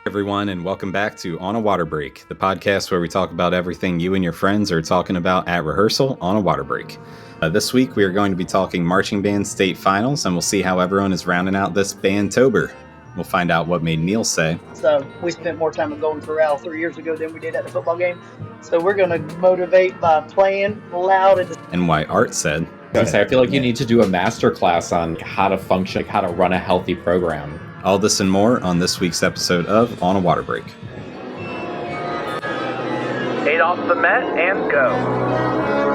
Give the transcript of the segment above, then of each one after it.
Everyone, and welcome back to On a Water Break, the podcast where we talk about everything you and your friends are talking about at rehearsal on a water break. This week we are going to be talking marching band state finals, and we'll see how everyone is rounding out this Bandtober. We'll find out what made Neil say. So we spent more time at Golden Corral 3 years ago than we did at the football game. So we're going to motivate by playing loud. And why Art said. I feel like you need to do a master class on how to function, how to run a healthy program. All this and more on this week's episode of On a Water Break. 8 off the mat and go.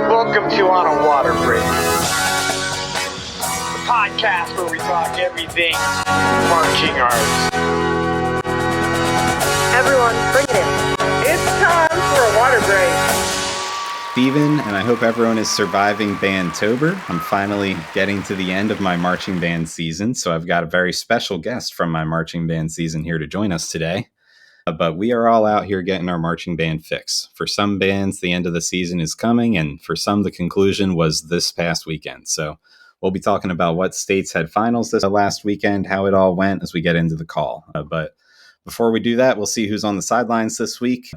Welcome to On a Water Break, the podcast where we talk everything marching arts. Everyone, bring it in. It's time for a water break. Steven, and I hope everyone is surviving Bandtober. I'm finally getting to the end of my marching band season, so I've got a very special guest from my marching band season here to join us today. But we are all out here getting our marching band fix. For some bands, the end of the season is coming, and for some, the conclusion was this past weekend. So we'll be talking about what states had finals this last weekend, how it all went as we get into the call. But before we do that, we'll see who's on the sidelines this week.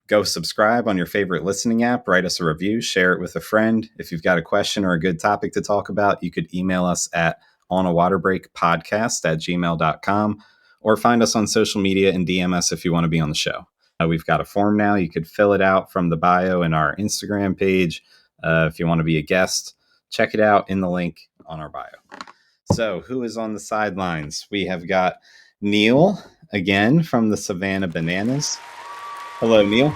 Go subscribe on your favorite listening app, write us a review, share it with a friend. If you've got a question or a good topic to talk about, you could email us at onawaterbreakpodcast@gmail.com or find us on social media and DM us if you want to be on the show. We've got a form now. You could fill it out from the bio in our Instagram page. If you want to be a guest, check it out in the link on our bio. So who is on the sidelines? We have got Neil again from the Savannah Bananas. Hello, Neil.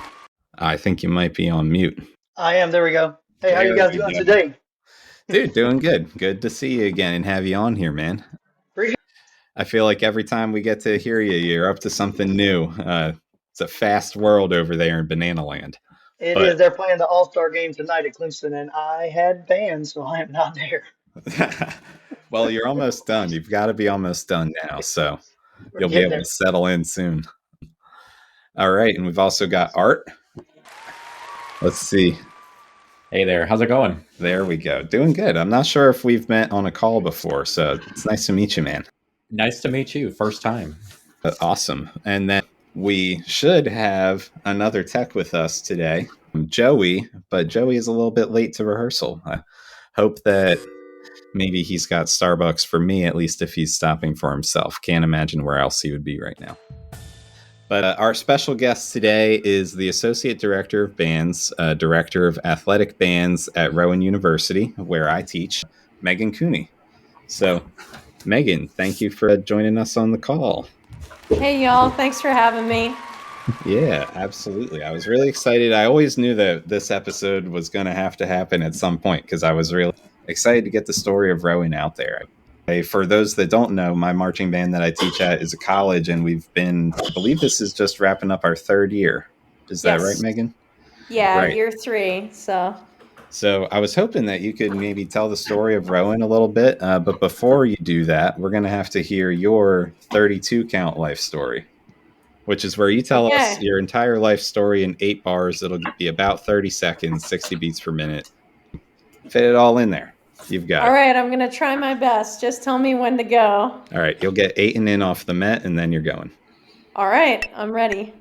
I think you might be on mute. I am. There we go. Hey, how you guys doing today? Dude, doing good. Good to see you again and have you on here, man. Appreciate it. I feel like every time we get to hear you, you're up to something new. It's a fast world over there in Banana Land. It is. They're playing the All-Star game tonight at Clemson, and I had band, so I am not there. Well, you're almost done. You've got to be almost done now, so you'll be able to settle in soon. All right, and we've also got Art. Let's see. Hey there, how's it going? There we go. Doing good. I'm not sure if we've met on a call before, so it's nice to meet you, man. Nice to meet you. First time. Awesome. And then we should have another tech with us today, Joey, but Joey is a little bit late to rehearsal. I hope that maybe he's got Starbucks for me, at least if he's stopping for himself. Can't imagine where else he would be right now. But our special guest today is the Associate Director of Bands, Director of Athletic Bands at Rowan University, where I teach, Megan Cooney. So, Megan, thank you for joining us on the call. Hey, y'all. Thanks for having me. Yeah, absolutely. I was really excited. I always knew that this episode was going to have to happen at some point because I was really excited to get the story of Rowan out there. For those that don't know, my marching band that I teach at is a college, and I believe this is just wrapping up our third year. Is that right, Megan? Yeah, right. Year 3. So I was hoping that you could maybe tell the story of Rowan a little bit. But before you do that, we're going to have to hear your 32 count life story, which is where you tell us your entire life story in 8 bars. It'll be about 30 seconds, 60 beats per minute. Fit it all in there. You've got it. All right, I'm going to try my best. Just tell me when to go. All right, you'll get 8 and in off the Met, and then you're going. All right, I'm ready.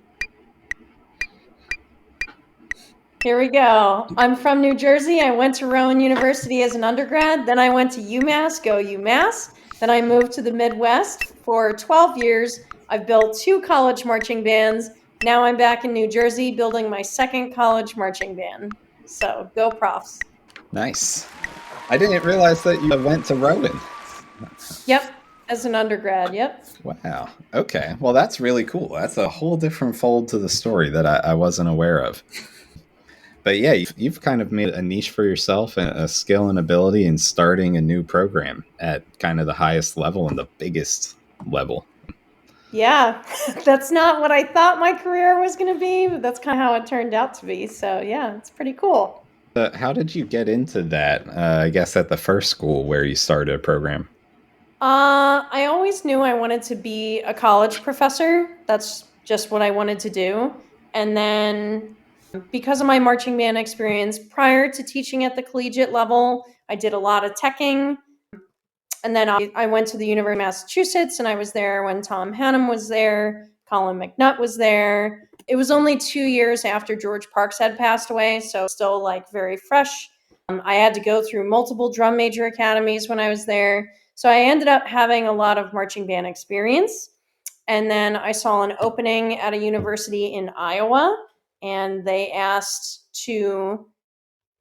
Here we go. I'm from New Jersey. I went to Rowan University as an undergrad. Then I went to UMass, go UMass. Then I moved to the Midwest. For 12 years, I've built 2 college marching bands. Now I'm back in New Jersey building my second college marching band. So go Profs. Nice. I didn't realize that you went to Rowan. Yep, as an undergrad, yep. Wow. Okay. Well, that's really cool. That's a whole different fold to the story that I wasn't aware of. But yeah, you've kind of made a niche for yourself and a skill and ability in starting a new program at kind of the highest level and the biggest level. Yeah, that's not what I thought my career was going to be, but that's kind of how it turned out to be. So yeah, it's pretty cool. How did you get into that, I guess, at the first school where you started a program? I always knew I wanted to be a college professor. That's just what I wanted to do. And then because of my marching band experience prior to teaching at the collegiate level, I did a lot of teching. And then I went to the University of Massachusetts, and I was there when Tom Hannum was there. Colin McNutt was there. It was only 2 years after George Parks had passed away, so still like very fresh. I had to go through multiple drum major academies when I was there. So I ended up having a lot of marching band experience. And then I saw an opening at a university in Iowa, and they asked to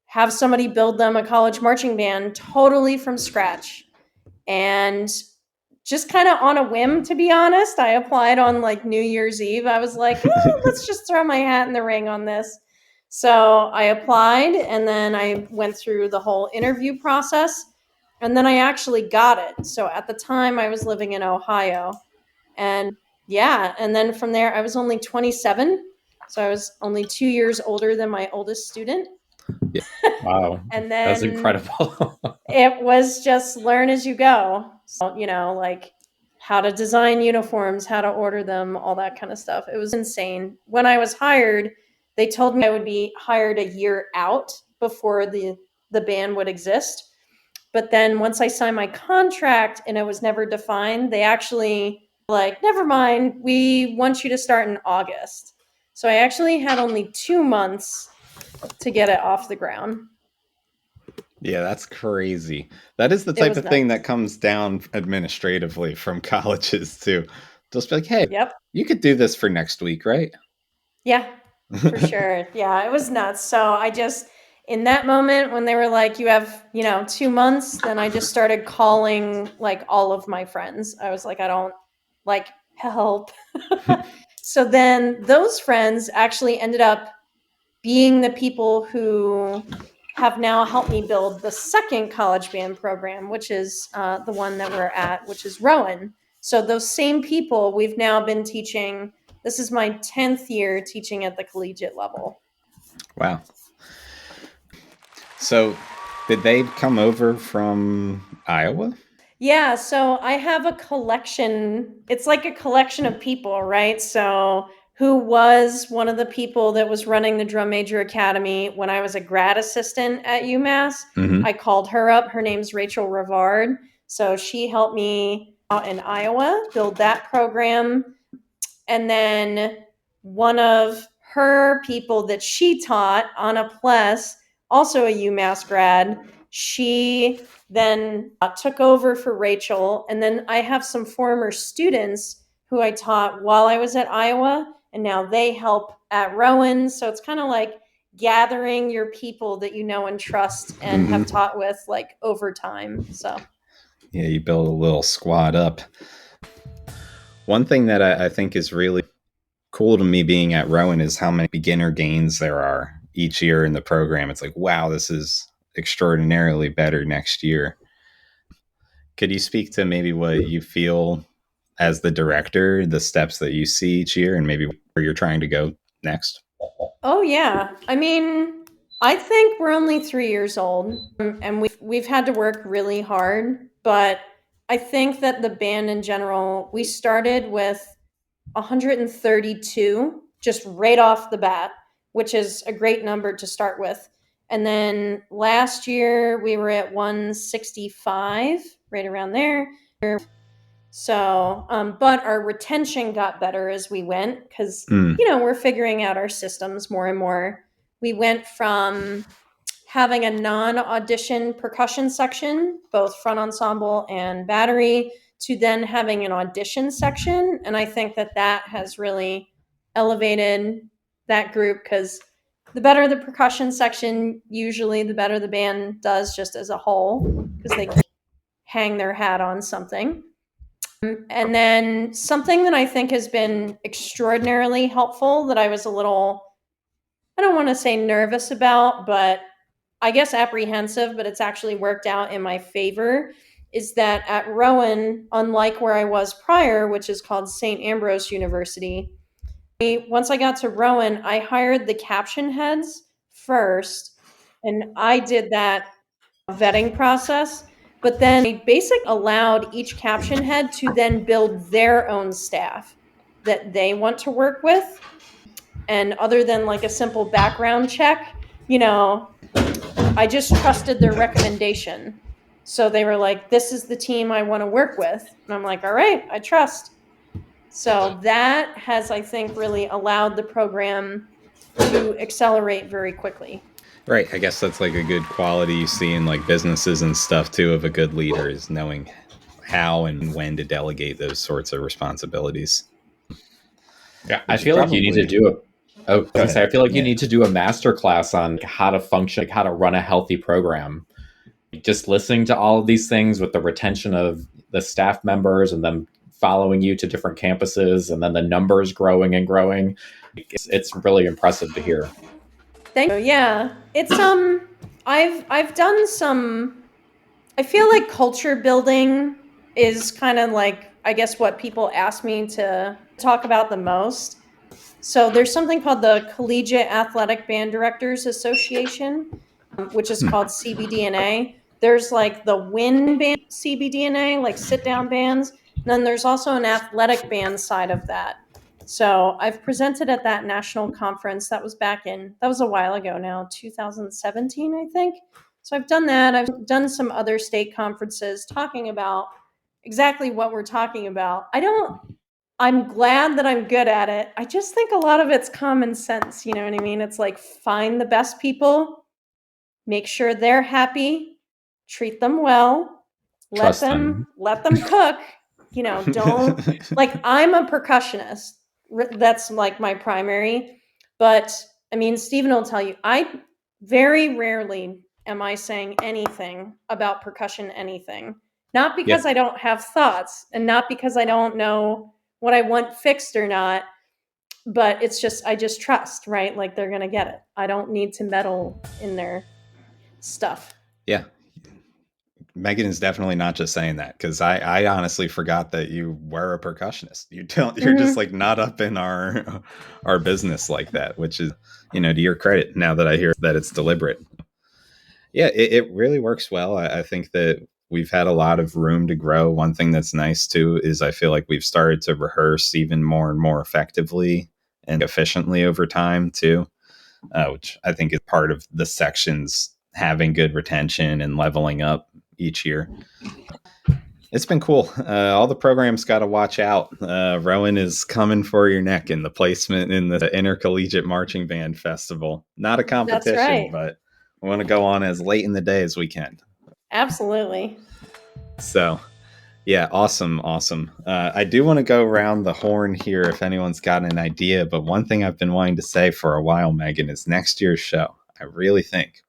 have somebody build them a college marching band totally from scratch. And just kind of on a whim, to be honest, I applied on like New Year's Eve. I was like, let's just throw my hat in the ring on this. So I applied, and then I went through the whole interview process, and then I actually got it. So at the time I was living in Ohio, and and then from there I was only 27. So I was only 2 years older than my oldest student. Yeah. Wow. And then that's incredible. It was just learn as you go. So, like how to design uniforms, how to order them, all that kind of stuff. It was insane. When I was hired, they told me I would be hired a year out before the band would exist. But then once I signed my contract and it was never defined, they actually never mind, we want you to start in August. So I actually had only 2 months to get it off the ground. Yeah, that's crazy. That is the type of thing that comes down administratively from colleges too. Just be like, hey, you could do this for next week, right? Yeah, for sure. Yeah, it was nuts. So I just, in that moment when they were like, you have, 2 months, then I just started calling like all of my friends. I was like, I don't help. So then those friends actually ended up being the people who have now helped me build the second college band program, which is the one that we're at, which is Rowan. So those same people we've now been teaching. This is my 10th year teaching at the collegiate level. Wow. So did they come over from Iowa? Yeah, so I have a collection. It's like a collection of people, right? So who was one of the people that was running the Drum Major Academy when I was a grad assistant at UMass. Mm-hmm. I called her up. Her name's Rachel Rivard. So she helped me out in Iowa build that program. And then one of her people that she taught, Anna Pless, also a UMass grad, she then took over for Rachel. And then I have some former students who I taught while I was at Iowa, and now they help at Rowan. So it's kind of like gathering your people that you know and trust and have taught with over time. So yeah, you build a little squad up. One thing that I think is really cool to me being at Rowan is how many beginner gains there are each year in the program. It's like, wow, this is extraordinarily better next year. Could you speak to maybe what you feel as the director, the steps that you see each year and maybe where you're trying to go next? Oh, yeah. I mean, I think we're only 3 years old and we've had to work really hard, but I think that the band in general, we started with 132 just right off the bat, which is a great number to start with. And then last year we were at 165, right around there. So, but our retention got better as we went because, we're figuring out our systems more and more. We went from having a non-audition percussion section, both front ensemble and battery, to then having an audition section. And I think that has really elevated that group because the better the percussion section, usually the better the band does just as a whole because they hang their hat on something. And then something that I think has been extraordinarily helpful that I was a little, I don't want to say nervous about, but I guess apprehensive, but it's actually worked out in my favor, is that at Rowan, unlike where I was prior, which is called St. Ambrose University, once I got to Rowan, I hired the caption heads first, and I did that vetting process. But then they basically allowed each caption head to then build their own staff that they want to work with. And other than like a simple background check, I just trusted their recommendation. So they were like, this is the team I want to work with. And I'm like, all right, I trust. So that has, I think, really allowed the program to accelerate very quickly. Right. I guess that's like a good quality you see in like businesses and stuff too of a good leader, is knowing how and when to delegate those sorts of responsibilities. Yeah, I feel like you need to do I feel like you need to do a master class on how to function, how to run a healthy program. Just listening to all of these things with the retention of the staff members and them following you to different campuses and then the numbers growing and growing. It's really impressive to hear. Thank you. Yeah. It's I've done some, I feel like culture building is kind of like, I guess, what people ask me to talk about the most. So there's something called the Collegiate Athletic Band Directors Association, which is called CBDNA. There's like the WIN band CBDNA, like sit down bands. And then there's also an athletic band side of that. So I've presented at that national conference. That was a while ago now, 2017, I think. So I've done that. I've done some other state conferences talking about exactly what we're talking about. I'm glad that I'm good at it. I just think a lot of it's common sense. You know what I mean? It's like, find the best people, make sure they're happy, treat them well, let them cook. You know, don't like, I'm a percussionist. That's like my primary. But I mean, Stephen will tell you, I very rarely am I saying anything about percussion, anything. Not because I don't have thoughts and not because I don't know what I want fixed or not, but it's just, I just trust, right? Like, they're going to get it. I don't need to meddle in their stuff. Yeah. Megan is definitely not just saying that, because I honestly forgot that you were a percussionist. You're just like not up in our business like that, which is, you know, to your credit now that I hear that it's deliberate. Yeah, it really works well. I think that we've had a lot of room to grow. One thing that's nice too is I feel like we've started to rehearse even more and more effectively and efficiently over time too, which I think is part of the sections having good retention and leveling up each year. It's been cool. All the programs got to watch out. Rowan is coming for your neck in the placement in the Intercollegiate Marching Band Festival. Not a competition, That's right. But we want to go on as late in the day as we can. Absolutely. So, yeah, awesome. I do want to go around the horn here if anyone's got an idea, but one thing I've been wanting to say for a while, Megan, is next year's show. I really think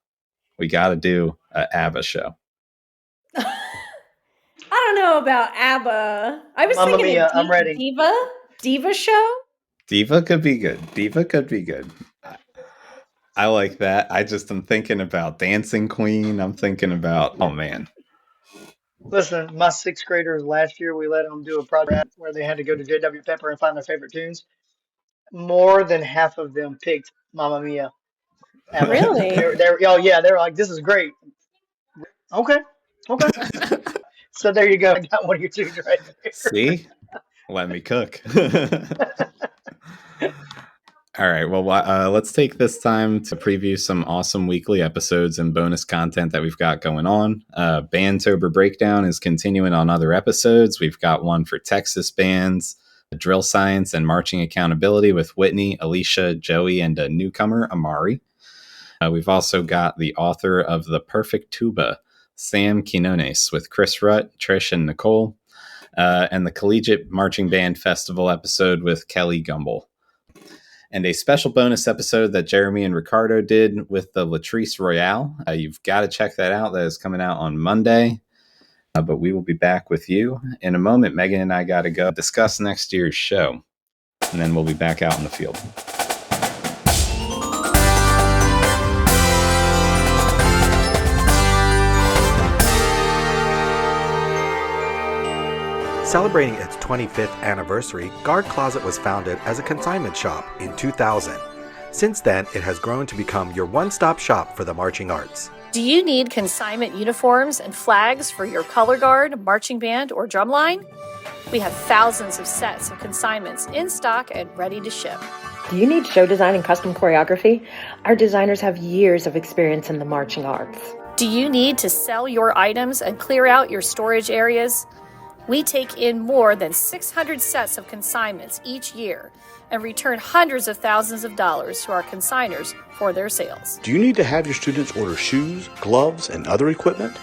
we got to do an ABBA show. I don't know about ABBA. I was Mamma thinking Mia, I'm ready. Diva show. Diva could be good. I like that. I'm thinking about Dancing Queen. I'm thinking about, oh man. Listen, my sixth graders last year, we let them do a project where they had to go to J.W. Pepper and find their favorite tunes. More than half of them picked Mamma Mia. Really? They're like, this is great. Okay. So there you go. I got one of your tunes right there. See? Let me cook. All right. Well, let's take this time to preview some awesome weekly episodes and bonus content that we've got going on. Bandtober Breakdown is continuing on other episodes. We've got one for Texas bands, drill science and marching accountability with Whitney, Alicia, Joey, and a newcomer, Amari. We've also got the author of The Perfect Tuba, Sam Quinones, with Chris Rutt, Trish, and Nicole, and the Collegiate Marching Band Festival episode with Kelly Gumble. And a special bonus episode that Jeremy and Ricardo did with the Latrice Royale. You've got to check that out. That is coming out on Monday. But we will be back with you in a moment. Megan and I got to go discuss next year's show. And then we'll be back out in the field. Celebrating its 25th anniversary, Guard Closet was founded as a consignment shop in 2000. Since then, it has grown to become your one-stop shop for the marching arts. Do you need consignment uniforms and flags for your color guard, marching band, or drumline? We have thousands of sets of consignments in stock and ready to ship. Do you need show design and custom choreography? Our designers have years of experience in the marching arts. Do you need to sell your items and clear out your storage areas? We take in more than 600 sets of consignments each year and return hundreds of thousands of dollars to our consigners for their sales. Do you need to have your students order shoes, gloves, and other equipment?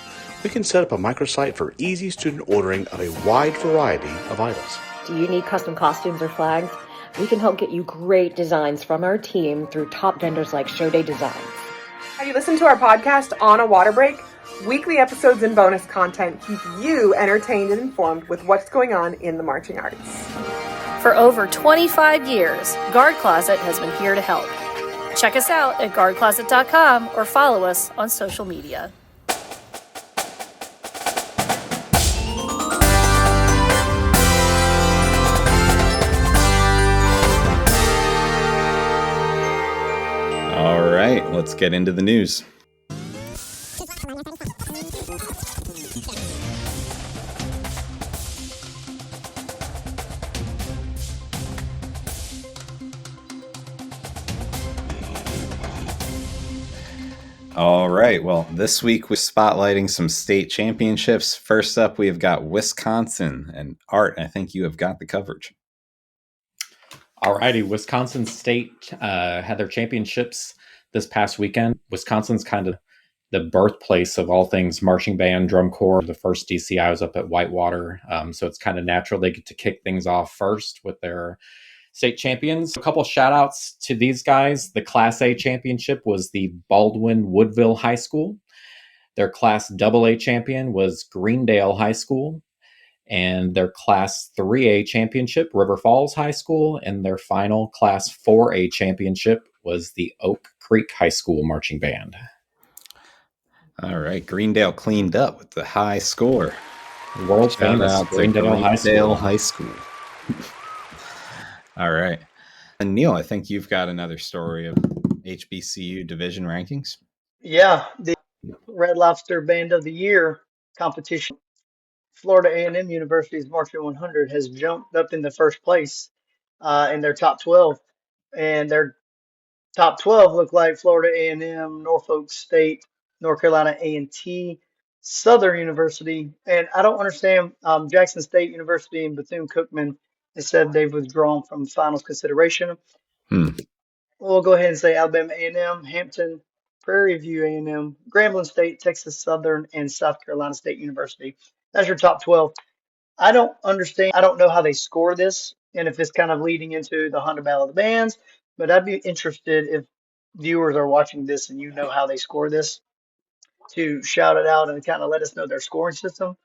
We can set up a microsite for easy student ordering of a wide variety of items. Do you need custom costumes or flags? We can help get you great designs from our team through top vendors like Showday Designs. Have you listened to our podcast On a Water Break? Weekly episodes and bonus content keep you entertained and informed with what's going on in the marching arts. For over 25 years, Guard Closet has been here to help. Check us out at guardcloset.com or follow us on social media. All right, let's get into the news. All right, well, this week we're spotlighting some state championships. First up, we have got Wisconsin, and Art, I think you have got the coverage. Alrighty, Wisconsin State had their championships this past weekend. Wisconsin's kind of the birthplace of all things marching band, drum corps. The first DCI was up at Whitewater, so it's kind of natural they get to kick things off first with their state champions. A couple shout outs to these guys. The Class A championship was the Baldwin Woodville High School. Their Class AA champion was Greendale High School. And their Class 3A championship, River Falls High School. And their final Class 4A championship was the Oak Creek High School Marching Band. All right, Greendale cleaned up with the high score. World famous Greendale High School. All right. And Neil, I think you've got another story of HBCU division rankings. Yeah, the Red Lobster Band of the Year competition. Florida A&M University's Marching 100 has jumped up in the first place in their top 12. And their top 12 look like Florida A&M, Norfolk State, North Carolina A&T, Southern University. And I don't understand Jackson State University and Bethune-Cookman has said they've withdrawn from finals consideration. We'll go ahead and say Alabama A&M, Hampton, Prairie View A&M, Grambling State, Texas Southern, and South Carolina State University. That's your top 12. I don't understand. I don't know how they score this and if it's kind of leading into the Honda Battle of the Bands, but I'd be interested if viewers are watching this and you know how they score this to shout it out and kind of let us know their scoring system.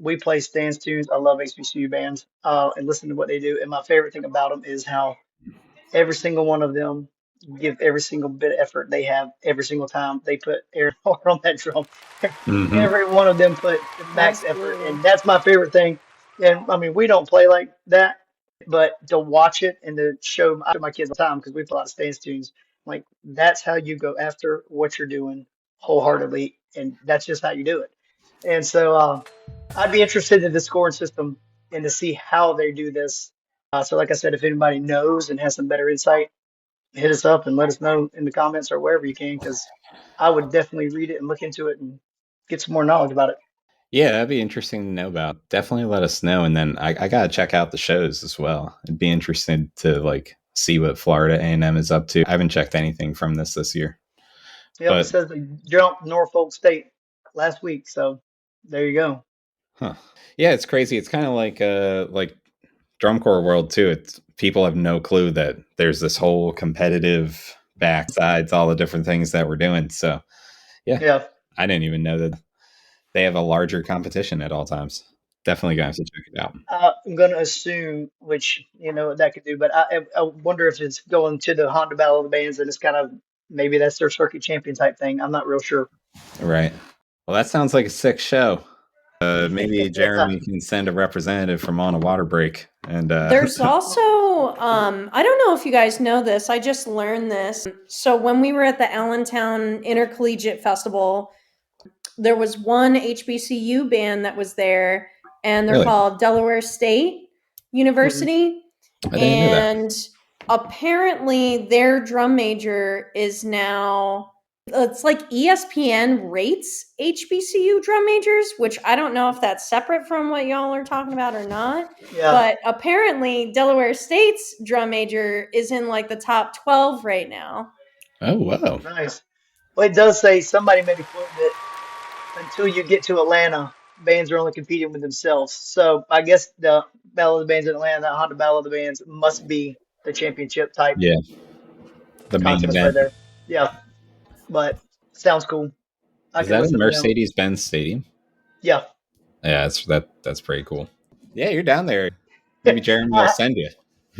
We play Stan's tunes. I love HBCU bands and listen to what they do. And my favorite thing about them is how every single one of them give every single bit of effort they have every single time they put air on that drum. Every one of them put max effort, and that's my favorite thing. And I mean, we don't play like that, but to watch it and to show my kids all the time because we play a lot of Stan's tunes. Like that's how you go after what you're doing wholeheartedly, and that's just how you do it. And so I'd be interested in the scoring system and to see how they do this. So like I said, if anybody knows and has some better insight, hit us up and let us know in the comments or wherever you can, because I would definitely read it and look into it and get some more knowledge about it. Yeah, that'd be interesting to know about. Definitely let us know. And then I got to check out the shows as well. It'd be interesting to like see what Florida A&M is up to. I haven't checked anything from this year. Yep, it says they jumped Norfolk State last week. So there you go. Huh. Yeah, it's crazy. It's kind of like drum corps world too. It's people have no clue that there's this whole competitive backsides, all the different things that we're doing. So yeah. I didn't even know that they have a larger competition at all times. Definitely gonna have to check it out. I'm gonna assume, which you know what that could do, but I wonder if it's going to the Honda Battle of the Bands and it's kind of maybe that's their circuit champion type thing. I'm not real sure. Right. Well, that sounds like a sick show. Maybe Jeremy can send a representative from On a Water Break. And there's also, I don't know if you guys know this. I just learned this. So when we were at the Allentown Intercollegiate Festival, there was one HBCU band that was there, and they're called Delaware State University. And apparently their drum major is now It's like ESPN rates HBCU drum majors, which I don't know if that's separate from what y'all are talking about or not. Yeah. But apparently Delaware State's drum major is in like the top 12 right now. Oh, wow. Nice. Well, it does say, somebody made a quote that until you get to Atlanta, bands are only competing with themselves. So I guess the Battle of the Bands in Atlanta, the Honda Battle of the Bands, must be the championship type The main contest right event. there. Yeah, but sounds cool. I Is can that in listen to them. Mercedes-Benz Stadium? Yeah. Yeah, that's pretty cool. Yeah, you're down there. Maybe Jeremy will send you.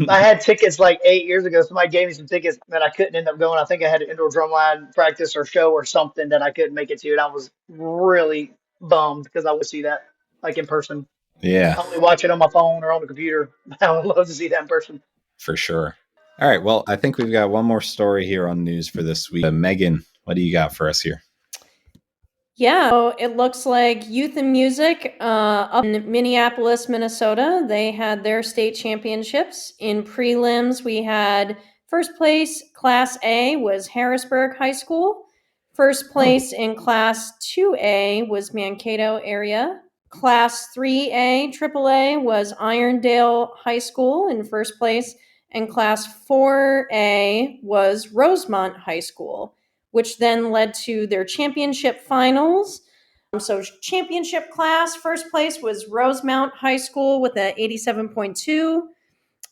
I had tickets like 8 years ago. Somebody gave me some tickets that I couldn't end up going. I think I had an indoor drumline practice or show or something that I couldn't make it to, and I was really bummed because I would see that like in person. Yeah, I only watch it on my phone or on the computer. I would love to see that in person. for sure. All right, well, I think we've got one more story here on news for this week. Megan, what do you got for us here? Yeah, so it looks like Youth and Music up in Minneapolis, Minnesota. They had their state championships. In prelims, we had first place, Class A, was Harrisburg High School. First place in Class 2A was Mankato area. Class 3A, AAA, was Irondale High School in first place. And Class 4A was Rosemont High School, which then led to their championship finals. So championship class, first place was Rosemount High School with an 87.2,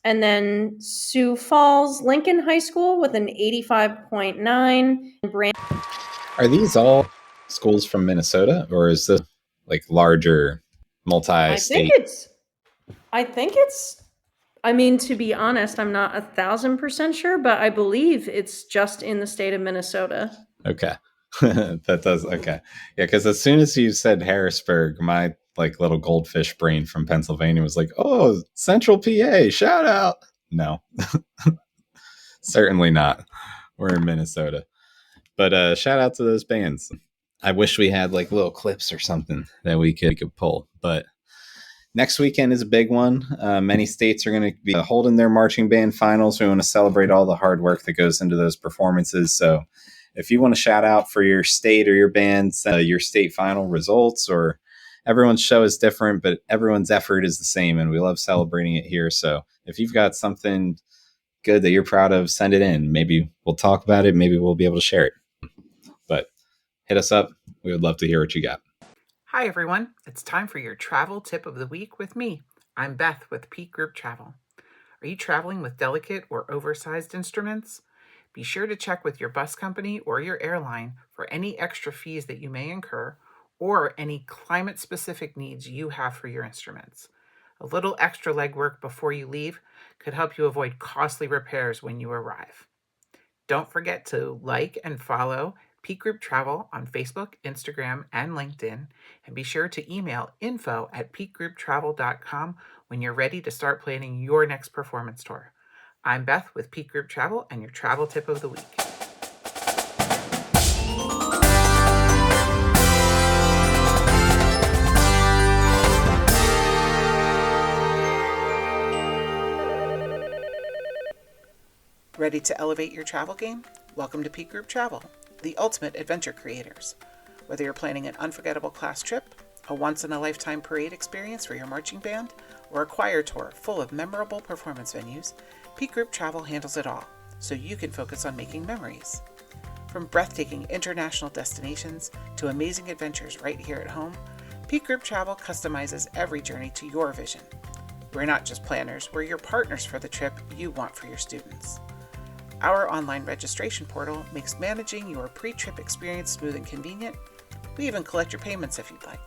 and then Sioux Falls Lincoln High School with an 85.9. Are these all schools from Minnesota, or is this like larger multi-state? I think it's, I mean, to be honest, I'm not 1,000% sure, but I believe it's just in the state of Minnesota. Okay. That does. Okay. Yeah. Because as soon as you said Harrisburg, my like little goldfish brain from Pennsylvania was like, oh, Central PA, shout out. No, certainly not. We're in Minnesota. But shout out to those bands. I wish we had like little clips or something that we could pull. But next weekend is a big one. Many states are going to be holding their marching band finals. We want to celebrate all the hard work that goes into those performances. So if you want to shout out for your state or your band's your state final results, or everyone's show is different, but everyone's effort is the same, and we love celebrating it here. So if you've got something good that you're proud of, send it in. Maybe we'll talk about it. Maybe we'll be able to share it. But hit us up. We would love to hear what you got. Hi, everyone. It's time for your travel tip of the week with me. I'm Beth with Peak Group Travel. Are you traveling with delicate or oversized instruments? Be sure to check with your bus company or your airline for any extra fees that you may incur or any climate-specific needs you have for your instruments. A little extra legwork before you leave could help you avoid costly repairs when you arrive. Don't forget to like and follow Peak Group Travel on Facebook, Instagram, and LinkedIn, and be sure to email info@peakgrouptravel.com when you're ready to start planning your next performance tour. I'm Beth with Peak Group Travel and your travel tip of the week. Ready to elevate your travel game? Welcome to Peak Group Travel, the ultimate adventure creators. Whether you're planning an unforgettable class trip, a once-in-a-lifetime parade experience for your marching band, or a choir tour full of memorable performance venues, Peak Group Travel handles it all, so you can focus on making memories. From breathtaking international destinations to amazing adventures right here at home, Peak Group Travel customizes every journey to your vision. We're not just planners, we're your partners for the trip you want for your students. Our online registration portal makes managing your pre-trip experience smooth and convenient. We even collect your payments if you'd like.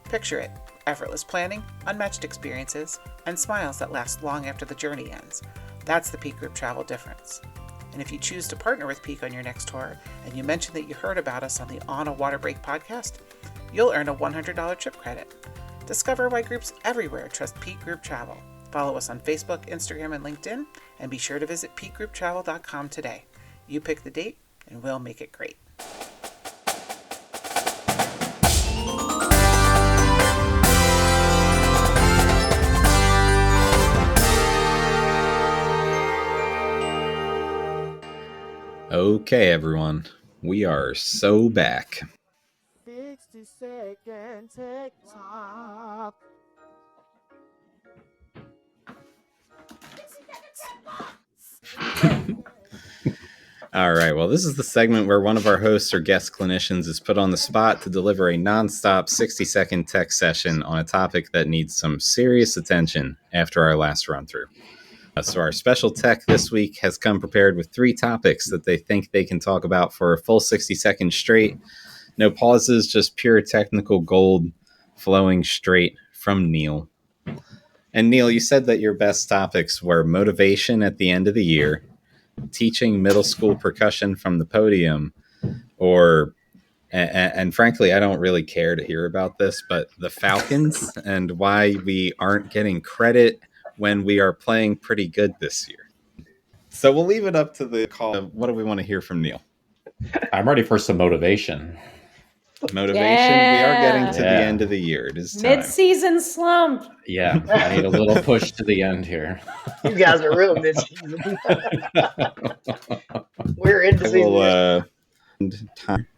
Picture it: effortless planning, unmatched experiences, and smiles that last long after the journey ends. That's the Peak Group Travel difference. And if you choose to partner with Peak on your next tour, and you mention that you heard about us on the On a Water Break podcast, you'll earn a $100 trip credit. Discover why groups everywhere trust Peak Group Travel. Follow us on Facebook, Instagram, and LinkedIn, and be sure to visit peakgrouptravel.com today. You pick the date, and we'll make it great. Okay, everyone. We are so back. 60-second TikTok. All right. Well, this is the segment where one of our hosts or guest clinicians is put on the spot to deliver a nonstop 60-second tech session on a topic that needs some serious attention after our last run through. So our special tech this week has come prepared with 3 topics that they think they can talk about for a full 60 seconds straight. No pauses, just pure technical gold flowing straight from Neil. And Neil, you said that your best topics were motivation at the end of the year, teaching middle school percussion from the podium, and frankly, I don't really care to hear about this, but the Falcons and why we aren't getting credit when we are playing pretty good this year. So we'll leave it up to the call. What do we want to hear from Neil? I'm ready for some motivation. Motivation? Yeah. We are getting to the end of the year. It is time. Mid-season slump. Yeah, I need a little push to the end here. You guys are real mid-season. We're into season. Time.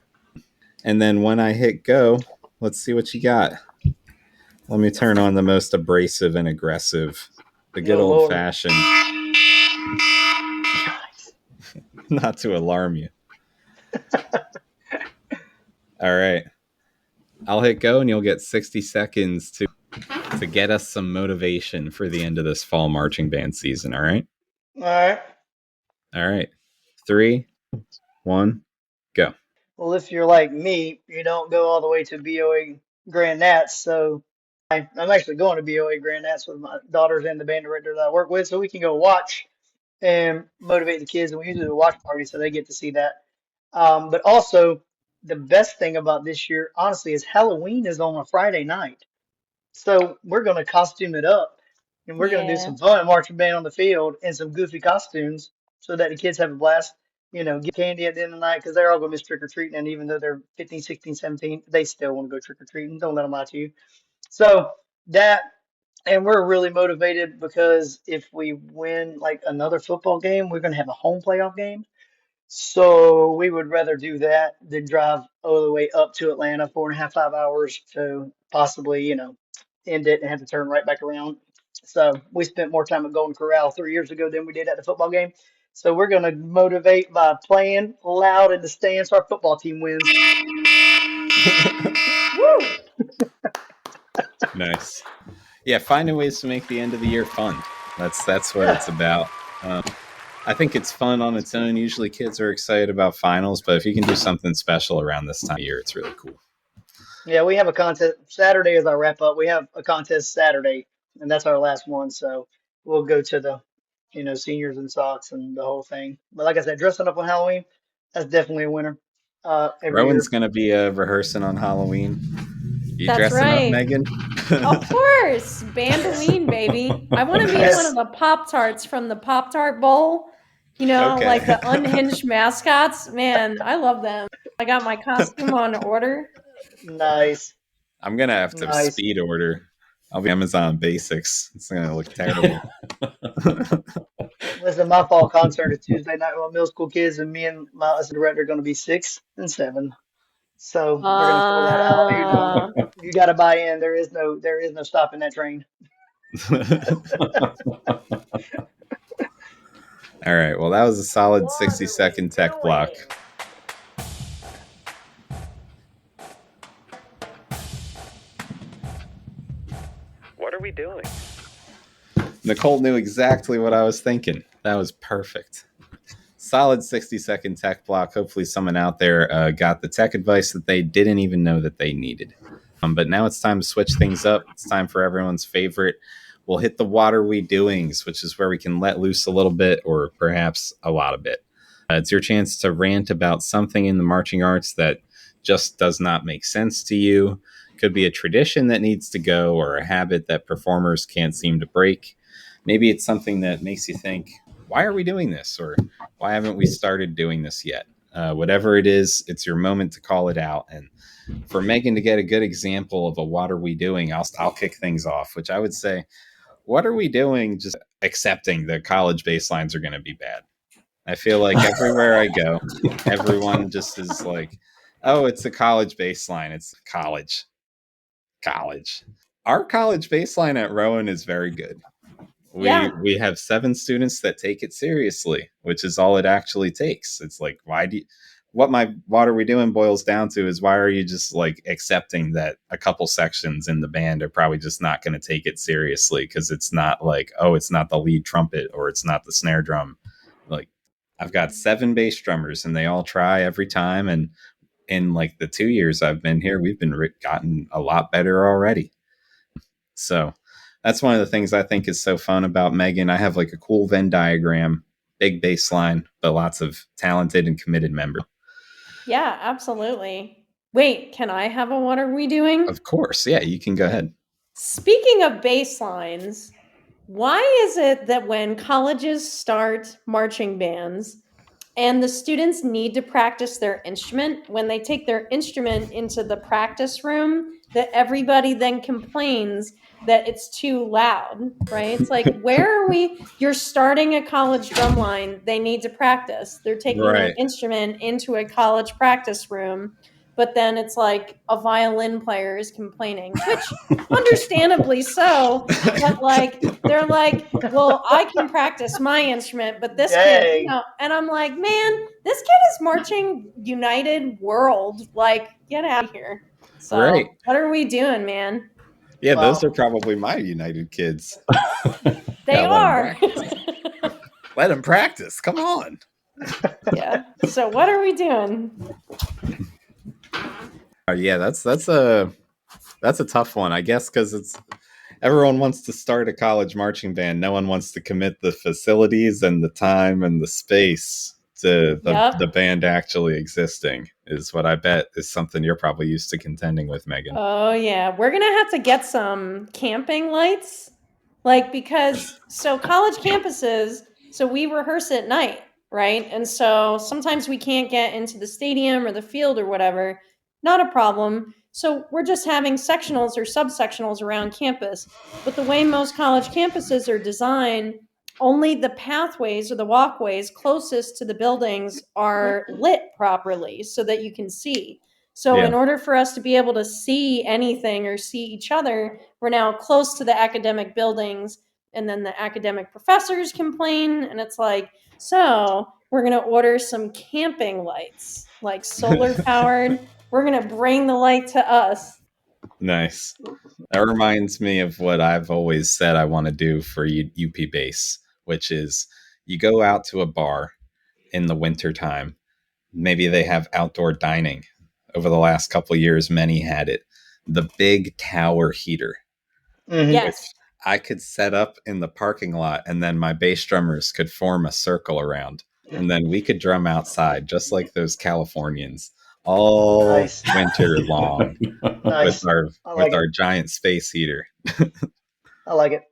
And then when I hit go, let's see what you got. Let me turn on the most abrasive and aggressive, the good old-fashioned. Not to alarm you. All right. I'll hit go and you'll get 60 seconds to get us some motivation for the end of this fall marching band season. All right? All right. 3, 1, go. Well, if you're like me, you don't go all the way to BOA Grand Nats. So I'm actually going to BOA Grand Nats with my daughters and the band director that I work with, so we can go watch and motivate the kids. And we usually do a watch party, so they get to see that. But also, the best thing about this year, honestly, is Halloween is on a Friday night. So we're going to costume it up, and we're going to do some fun marching band on the field and some goofy costumes so that the kids have a blast. You know, get candy at the end of the night because they're all going to miss trick-or-treating. And even though they're 15, 16, 17, they still want to go trick-or-treating. Don't let them lie to you. So that, and we're really motivated because if we win like another football game, we're going to have a home playoff game. So we would rather do that than drive all the way up to Atlanta, 4.5, 5 hours to possibly, end it and have to turn right back around. So we spent more time at Golden Corral 3 years ago than we did at the football game. So we're going to motivate by playing loud in the stands so our football team wins. Nice. Yeah, finding ways to make the end of the year fun. That's what it's about. I think it's fun on its own. Usually kids are excited about finals, but if you can do something special around this time of year, it's really cool. Yeah, we have a contest. Saturday is our wrap up. We have a contest Saturday, and that's our last one. So we'll go to the, seniors and socks and the whole thing. But like I said, dressing up on Halloween, that's definitely a winner. Rowan's going to be rehearsing on Halloween. You that's dressing right. up, Megan? Of course. Bandolin, baby. I want to be one of the Pop-Tarts from the Pop-Tart Bowl. Like the unhinged mascots. Man, I love them. I got my costume on order. Nice. I'm going to have to speed order. I'll be Amazon Basics. It's going to look terrible. Listen, my fall concert is Tuesday night with my middle school kids, and me and my assistant director are going to be 6 and 7. So we're going to throw that out. You got to buy in. There is no stopping that train. All right. Well, that was a solid 60-second tech block. What are we doing? Nicole knew exactly what I was thinking. That was perfect. Solid 60-second tech block. Hopefully someone out there got the tech advice that they didn't even know that they needed. But now it's time to switch things up. It's time for everyone's favorite. We'll hit the what are we doings, which is where we can let loose a little bit or perhaps a lot of it. It's your chance to rant about something in the marching arts that just does not make sense to you. Could be a tradition that needs to go or a habit that performers can't seem to break. Maybe it's something that makes you think, why are we doing this? Or why haven't we started doing this yet? Whatever it is, it's your moment to call it out. And for Megan to get a good example of a what are we doing, I'll kick things off, which I would say, what are we doing just accepting that college baselines are going to be bad? I feel like everywhere I go, everyone just is like, oh, it's a college baseline. It's college. Our college baseline at Rowan is very good. We have 7 students that take it seriously, which is all it actually takes. It's like, what are we doing boils down to is, why are you just like accepting that a couple sections in the band are probably just not going to take it seriously because it's not like, oh, it's not the lead trumpet or it's not the snare drum. Like, I've got 7 bass drummers and they all try every time, and in like the 2 years I've been here, we've gotten a lot better already. So that's one of the things I think is so fun about Megan. I have like a cool Venn diagram, big bass line, but lots of talented and committed members. Yeah, absolutely. Wait, can I have a what are we doing? Of course. Yeah, you can go ahead. Speaking of bass lines, why is it that when colleges start marching bands and the students need to practice their instrument, when they take their instrument into the practice room, that everybody then complains that it's too loud, right? It's like, where are we? You're starting a college drumline. They need to practice. They're taking their instrument into a college practice room. But then it's like a violin player is complaining, which understandably so. But like, they're like, well, I can practice my instrument, but this kid, and I'm like, man, this kid is marching United World. Like, get out of here. So what are we doing, man? Yeah, those are probably my United kids. They are. Let them practice. Come on. Yeah. So what are we doing? Yeah, that's a tough one, I guess, because it's everyone wants to start a college marching band. No one wants to commit the facilities and the time and the space to the band actually existing, is what I bet is something you're probably used to contending with, Megan. Oh yeah, we're gonna have to get some camping lights, like, because college campuses, so we rehearse at night, right? And so sometimes we can't get into the stadium or the field or whatever. Not a problem. So we're just having sectionals or subsectionals around campus. But the way most college campuses are designed, only the pathways or the walkways closest to the buildings are lit properly so that you can see. So in order for us to be able to see anything or see each other, we're now close to the academic buildings, and then the academic professors complain, and it's like, so we're going to order some camping lights, like solar powered. We're going to bring the light to us. Nice. That reminds me of what I've always said I want to do for UP Base, which is you go out to a bar in the wintertime. Maybe they have outdoor dining. Over the last couple of years, many had it. The big tower heater. Mm-hmm. Yes. Which I could set up in the parking lot, and then my bass drummers could form a circle around. And then we could drum outside, just like those Californians, all winter long with our giant space heater. I like it.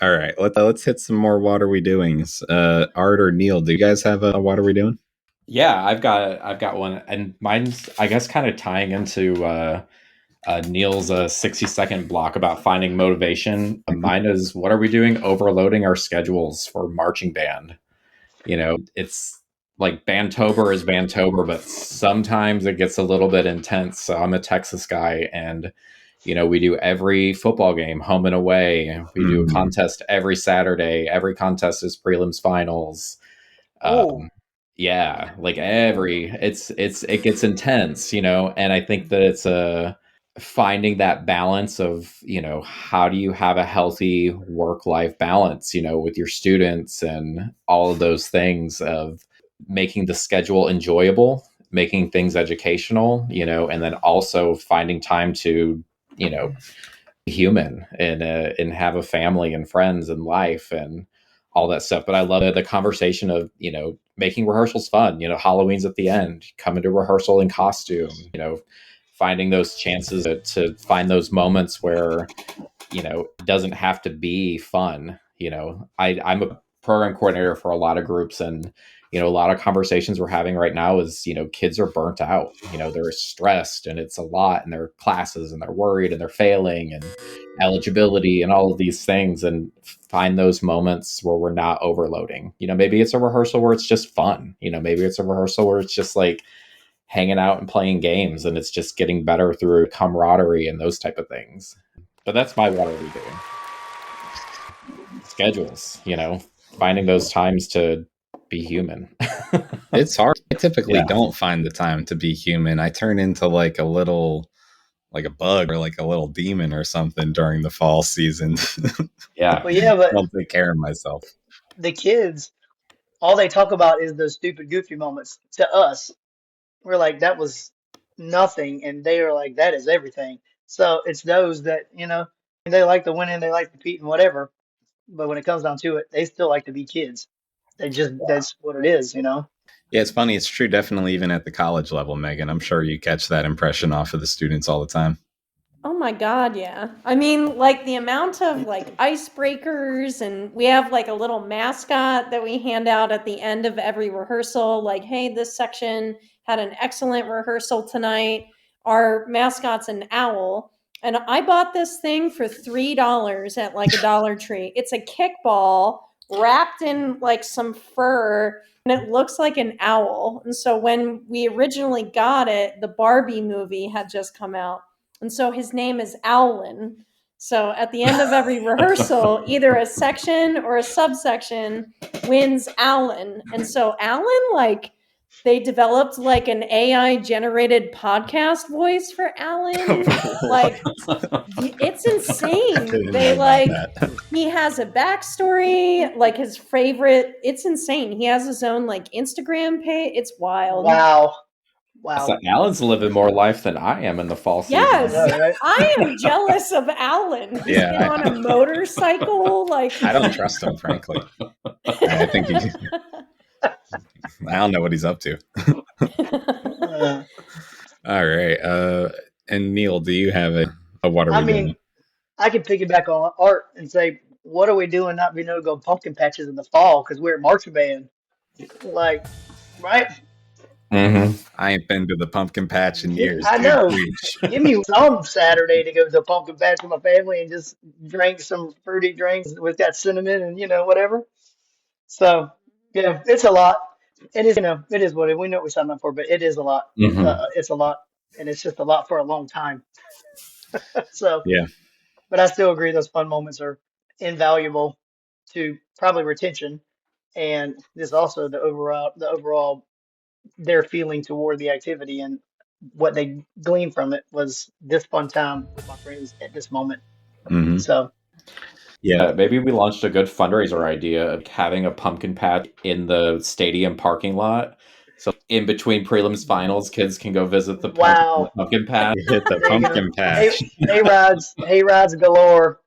All right, let's hit some more What Are We Doings. Art or Neil, do you guys have a What Are We Doing? Yeah, I've got one, and mine's, I guess, kind of tying into Neil's 60-second block about finding motivation. Mine is, what are we doing? Overloading our schedules for marching band. You know, it's like Bandtober is Bandtober, but sometimes it gets a little bit intense. So I'm a Texas guy, and you know, we do every football game home and away. We do a contest every Saturday. Every contest is prelims, finals. Yeah, like it gets intense, you know, and I think that it's finding that balance of, you know, how do you have a healthy work-life balance, you know, with your students and all of those things, of making the schedule enjoyable, making things educational, you know, and then also finding time to, you know, be human and have a family and friends and life and all that stuff. But I love the conversation of, you know, making rehearsals fun. You know, Halloween's at the end, coming to rehearsal in costume, you know, finding those chances to find those moments where, you know, it doesn't have to be fun. You know, I'm a program coordinator for a lot of groups, and, A lot of conversations we're having right now is, kids are burnt out, they're stressed and it's a lot in their classes and they're worried and they're failing and eligibility and all of these things, and find those moments where we're not overloading. Maybe it's a rehearsal where it's just fun. Maybe it's a rehearsal where it's just like hanging out and playing games and it's just getting better through camaraderie and those type of things. But that's my what are we doing? Schedules, finding those times to be human. It's hard. I typically don't find the time to be human. I turn into like a bug or like a little demon or something during the fall season. Yeah. Well, yeah, but I don't take care of myself. the kids, all they talk about is those stupid, goofy moments. To us, we're like, that was nothing. And they are like, that is everything. So it's those that, they like the winning, they like the competing, whatever. But when it comes down to it, they still like to be kids. That's what it is, Yeah, it's funny. It's true, definitely, even at the college level, Megan. I'm sure you catch that impression off of the students all the time. Oh my God, yeah. I mean, like the amount of like icebreakers, and we have like a little mascot that we hand out at the end of every rehearsal. Like, hey, this section had an excellent rehearsal tonight. Our mascot's an owl. And I bought this thing for $3 at like a Dollar Tree. It's a kickball wrapped in like some fur, and it looks like an owl. And so when we originally got it, the Barbie movie had just come out. And so his name is Owlin. So at the end of every rehearsal, either a section or a subsection wins Owlin. And so Owlin, they developed like an AI generated podcast voice for Alan. It's insane. He has a backstory, like his favorite. It's insane. He has his own like Instagram page. It's wild. Wow. So Alan's living more life than I am in the fall season. Yes, I am jealous of Alan. He's been on a motorcycle. I don't trust him, frankly. I think I don't know what he's up to. All right. And Neil, do you have a what are we doing? I could piggyback on Art and say, what are we doing not being able to go pumpkin patches in the fall because we're a marching band? Right? Mm-hmm. I ain't been to the pumpkin patch in years. I know. Give me some Saturday to go to the pumpkin patch with my family and just drink some fruity drinks with that cinnamon and whatever. So yeah, it's a lot. It is it is what we know what we signed up for, but it is a lot. Mm-hmm. It's a lot, and it's just a lot for a long time. So yeah, but I still agree those fun moments are invaluable to probably retention, and this also the overall their feeling toward the activity and what they gleaned from it was this fun time with my friends at this moment. Mm-hmm. So yeah, maybe we launched a good fundraiser idea of having a pumpkin patch in the stadium parking lot. So in between prelims finals, kids can go visit the pumpkin patch. Hit the pumpkin patch. Hay rides galore.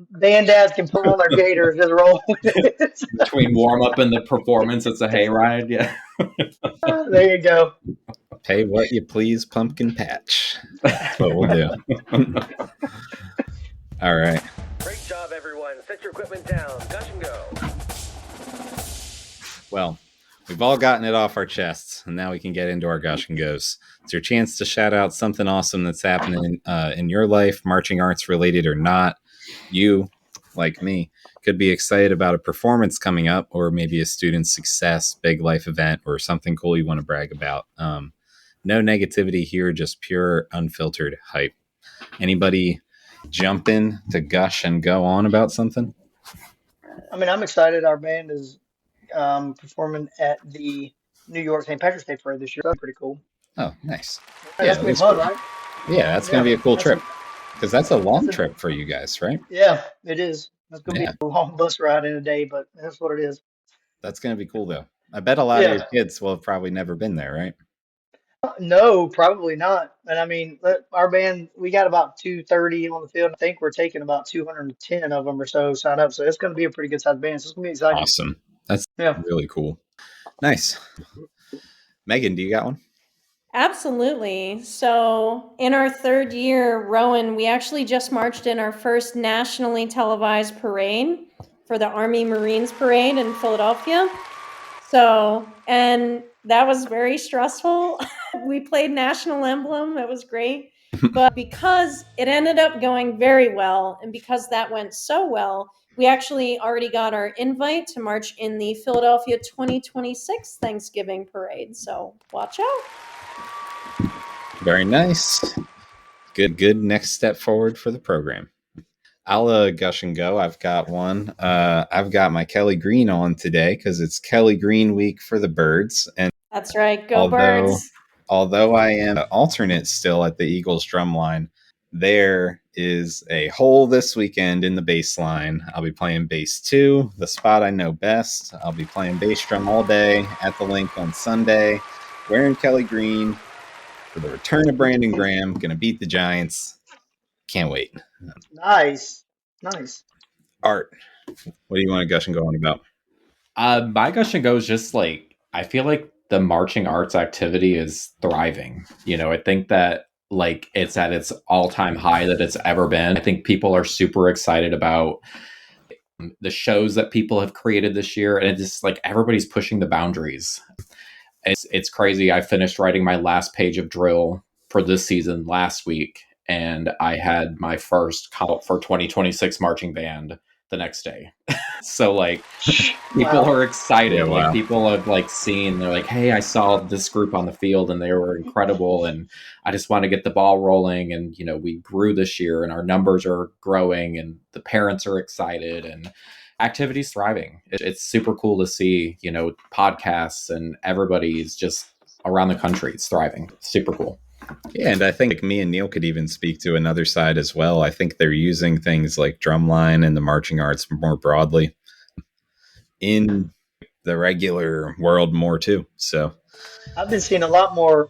Band dads can put on their gaiters, just roll with it. Between warm up and the performance, it's a hayride. Yeah. There you go. Pay what you please, pumpkin patch. That's what we'll do. All right. Great job, everyone. Set your equipment down. Gush and go. Well, we've all gotten it off our chests, and now we can get into our gush and goes. It's your chance to shout out something awesome that's happening in your life, marching arts related or not. You, like me, could be excited about a performance coming up, or maybe a student's success, big life event, or something cool you want to brag about. No negativity here, just pure, unfiltered hype. Anybody jump in to gush and go on about something? I mean, I'm excited. Our band is performing at the New York St. Patrick's Day Parade this year. That's pretty cool. Oh, nice. That's gonna be fun, right? Yeah, that's going to be a cool trip. Because that's a long trip for you guys, right? Yeah, it is. It's going to be a long bus ride in a day, but that's what it is. That's going to be cool, though. I bet a lot of your kids will have probably never been there, right? No, probably not. And I mean, our band, we got about 230 on the field. I think we're taking about 210 of them or so signed up. So it's going to be a pretty good sized band. So it's going to be exciting. Awesome. That's really cool. Nice. Megan, do you got one? Absolutely. So in our third year, Rowan, we actually just marched in our first nationally televised parade for the Army Marines Parade in Philadelphia. So, and that was very stressful. We played National Emblem. It was great. But because it ended up going very well, and because that went so well, we actually already got our invite to march in the Philadelphia 2026 Thanksgiving Parade. So watch out. Very nice. Good next step forward for the program. I'll gush and go. I've got one. I've got my Kelly Green on today because it's Kelly Green week for the birds. And that's right. Go birds. Although I am an alternate still at the Eagles Drumline, there is a hole this weekend in the bass line. I'll be playing bass 2, the spot I know best. I'll be playing bass drum all day at the link on Sunday, wearing Kelly Green for the return of Brandon Graham. Going to beat the Giants. Can't wait. Nice. Art, what do you want to gush and go on about? My gush and go is just like, I feel like the marching arts activity is thriving. I think that like it's at its all-time high that it's ever been. I think people are super excited about the shows that people have created this year, and it's just like everybody's pushing the boundaries. It's crazy. I finished writing my last page of drill for this season last week, and I had my first call for 2026 marching band the next day. So like people are excited. Yeah, wow. Like people have like seen, they're like, hey, I saw this group on the field and they were incredible. And I just want to get the ball rolling. And, we grew this year and our numbers are growing and the parents are excited and activity's thriving. It's super cool to see, podcasts and everybody's just around the country. It's thriving. Super cool. Yeah, and I think me and Neil could even speak to another side as well. I think they're using things like Drumline and the marching arts more broadly in the regular world more too. So I've been seeing a lot more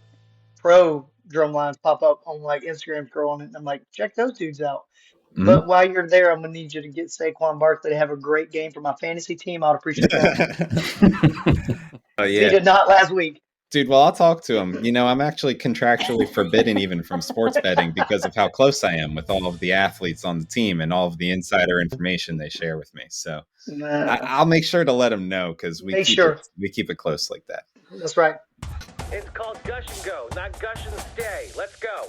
pro drum lines pop up on like Instagram scrolling, and I'm like, check those dudes out. Mm-hmm. But while you're there, I'm gonna need you to get Saquon Barkley to have a great game for my fantasy team. I'd appreciate that. Oh yeah, He did not last week. Dude, well, I'll talk to him. I'm actually contractually forbidden even from sports betting because of how close I am with all of the athletes on the team and all of the insider information they share with me. So I'll make sure to let him know because we keep it close like that. That's right. It's called Gush and Go, not Gush and Stay. Let's go.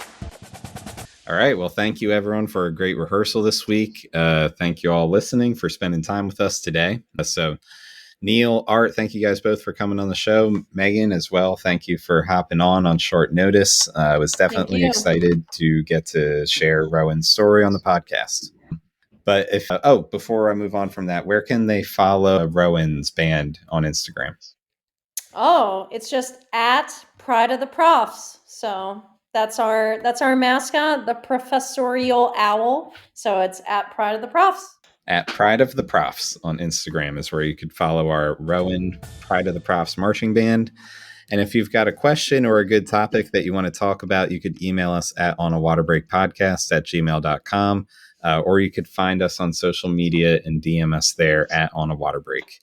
All right. Well, thank you, everyone, for a great rehearsal this week. Thank you all listening for spending time with us today. So Neil, Art, thank you guys both for coming on the show. Megan as well. Thank you for hopping on short notice. I was definitely excited to get to share Rowan's story on the podcast. But before I move on from that, where can they follow Rowan's band on Instagram? Oh, it's just at Pride of the Profs. So that's our mascot, the professorial owl. So it's at Pride of the Profs. At Pride of the Profs on Instagram is where you could follow our Rowan Pride of the Profs Marching Band. And if you've got a question or a good topic that you want to talk about, you could email us at onawaterbreakpodcast@gmail.com, or you could find us on social media and DM us there at onawaterbreak.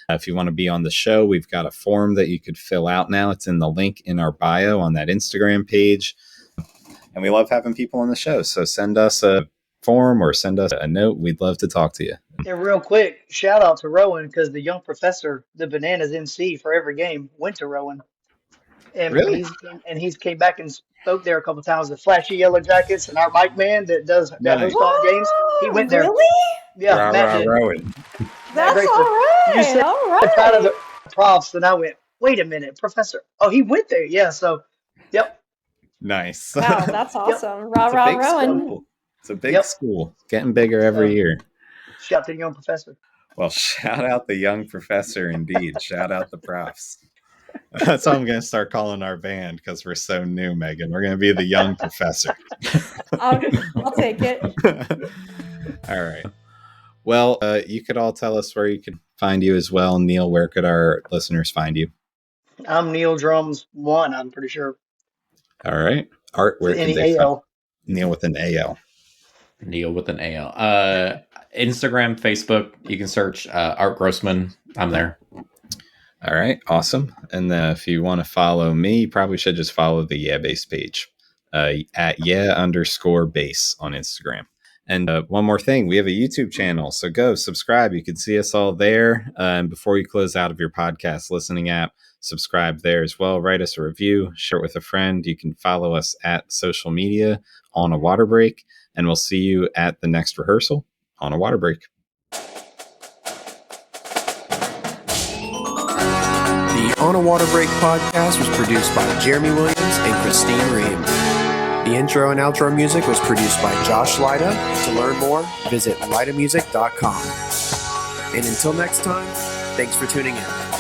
If you want to be on the show, we've got a form that you could fill out now. It's in the link in our bio on that Instagram page. And we love having people on the show. So send us a form or send us a note. We'd love to talk to you. And real quick, shout out to Rowan because the young professor, the Bananas MC for every game, went to Rowan. And really? he's came back and spoke there a couple times. The flashy yellow jackets and our mic man that hosts all the games. He went there. Really? Yeah, Matt did. Rowan. That's all right. You said all right. Proud of the Profs, and I went, wait a minute, Professor. Oh, he went there. Yeah. So, yep. Nice. Wow, that's awesome. Rah, rah, Rowan. School. It's a big school. Getting bigger every year. Shout out to the young professor. Well, shout out the young professor indeed. Shout out the Profs. That's how I'm going to start calling our band because we're so new, Megan. We're going to be the young professor. I'll take it. All right. Well, you could all tell us where you could find you as well. Neil, where could our listeners find you? I'm Neil Drums 1, I'm pretty sure. All right. Art, where can they find Neil with an AL? Neil with an AL. Instagram, Facebook, you can search Art Grossman. I'm there. All right. Awesome. And if you want to follow me, you probably should just follow the Yeah Bass page at yeah_bass on Instagram. And one more thing, we have a YouTube channel, so go subscribe. You can see us all there. And before you close out of your podcast listening app, subscribe there as well. Write us a review, share it with a friend. You can follow us at social media on a water break, and we'll see you at the next rehearsal on a water break. The On a Water Break podcast was produced by Jeremy Williams and Christine Ream. The intro and outro music was produced by Josh Lyda. To learn more, visit lydamusic.com. And until next time, thanks for tuning in.